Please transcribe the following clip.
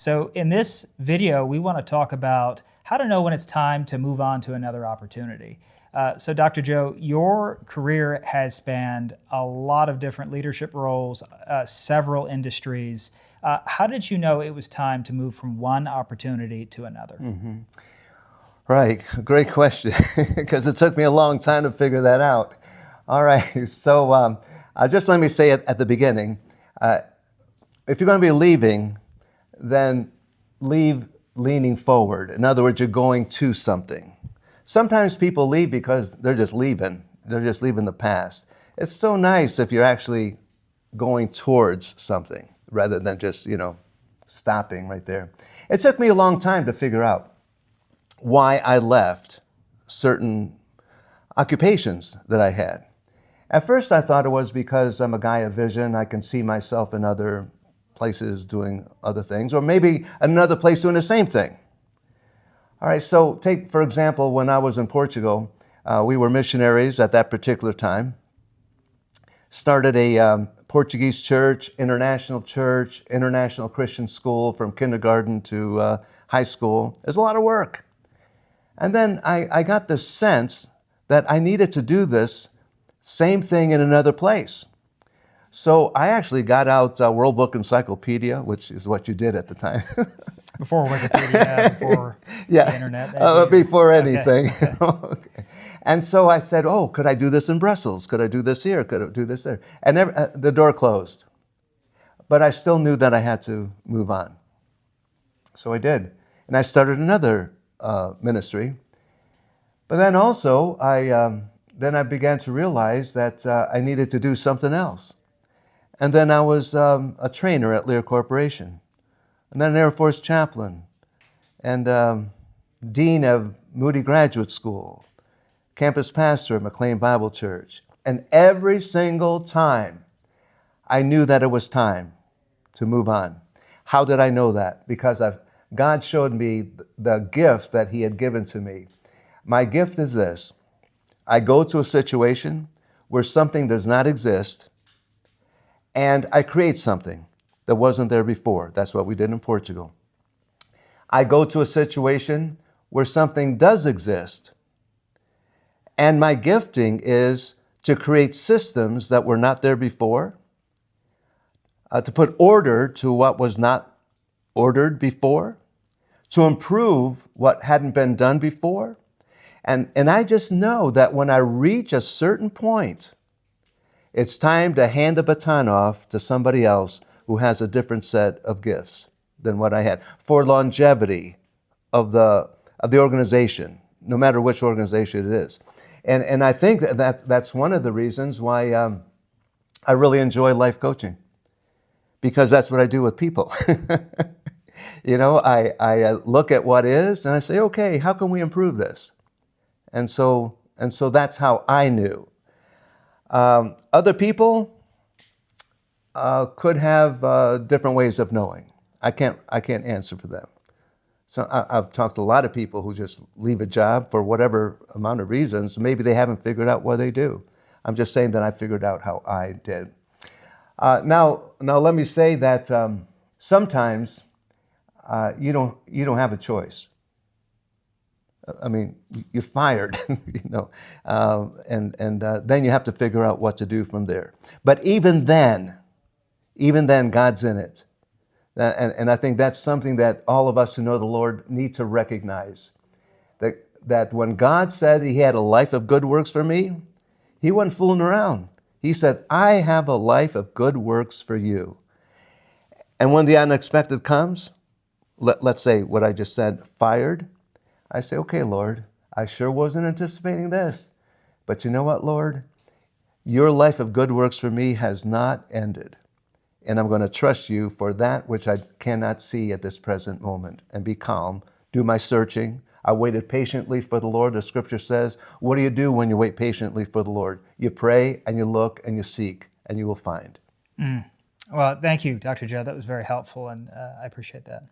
So in this video, we want to talk about how to know when it's time to move on to another opportunity. So Dr. Joe, your career has spanned a lot of different leadership roles, several industries. How did you know it was time to move from one opportunity to another? Mm-hmm. Right, great question, because it took me a long time to figure that out. All right, so just let me say at the beginning, if you're going to be leaving, then leave leaning forward. In other words, you're going to something. Sometimes people leave because they're just leaving. They're just leaving the past. It's so nice if you're actually going towards something rather than just, stopping right there. It took me a long time to figure out why I left certain occupations that I had. At first, I thought it was because I'm a guy of vision. I can see myself in other places doing other things, or maybe another place doing the same thing. All right, so take, for example, when I was in Portugal, we were missionaries at that particular time. Started a Portuguese church, international Christian school from kindergarten to high school. There's a lot of work. And then I got the sense that I needed to do this same thing in another place. So I actually got out World Book Encyclopedia, which is what you did at the time. Before Wikipedia, before the internet? Before anything. Okay. Okay. And so I said, could I do this in Brussels? Could I do this here? Could I do this there? And the door closed. But I still knew that I had to move on. So I did. And I started another ministry. But then also, I began to realize that I needed to do something else. And then I was a trainer at Lear Corporation, and then an Air Force chaplain, and dean of Moody Graduate School, campus pastor at McLean Bible Church. And every single time, I knew that it was time to move on. How did I know that? Because God showed me the gift that He had given to me. My gift is this. I go to a situation where something does not exist, and I create something that wasn't there before. That's what we did in Portugal. I go to a situation where something does exist, and my gifting is to create systems that were not there before, to put order to what was not ordered before, to improve what hadn't been done before. And I just know that when I reach a certain point, it's time to hand the baton off to somebody else who has a different set of gifts than what I had, for longevity of the organization, no matter which organization it is. And I think that's one of the reasons why I really enjoy life coaching, because that's what I do with people. I look at what is and I say, okay, how can we improve this? And so that's how I knew. Other people could have different ways of knowing. I can't answer for them. So I've talked to a lot of people who just leave a job for whatever amount of reasons. Maybe they haven't figured out what they do. I'm just saying that I figured out how I did. Now let me say that sometimes you don't have a choice. I mean, you're fired, and then you have to figure out what to do from there. But even then, God's in it. And I think that's something that all of us who know the Lord need to recognize. That when God said He had a life of good works for me, He wasn't fooling around. He said, I have a life of good works for you. And when the unexpected comes, let's say what I just said, fired, I say, okay, Lord, I sure wasn't anticipating this. But you know what, Lord? Your life of good works for me has not ended. And I'm going to trust you for that which I cannot see at this present moment, and be calm, do my searching. I waited patiently for the Lord. The scripture says, what do you do when you wait patiently for the Lord? You pray and you look and you seek and you will find. Well, thank you, Dr. Joe. That was very helpful, and I appreciate that.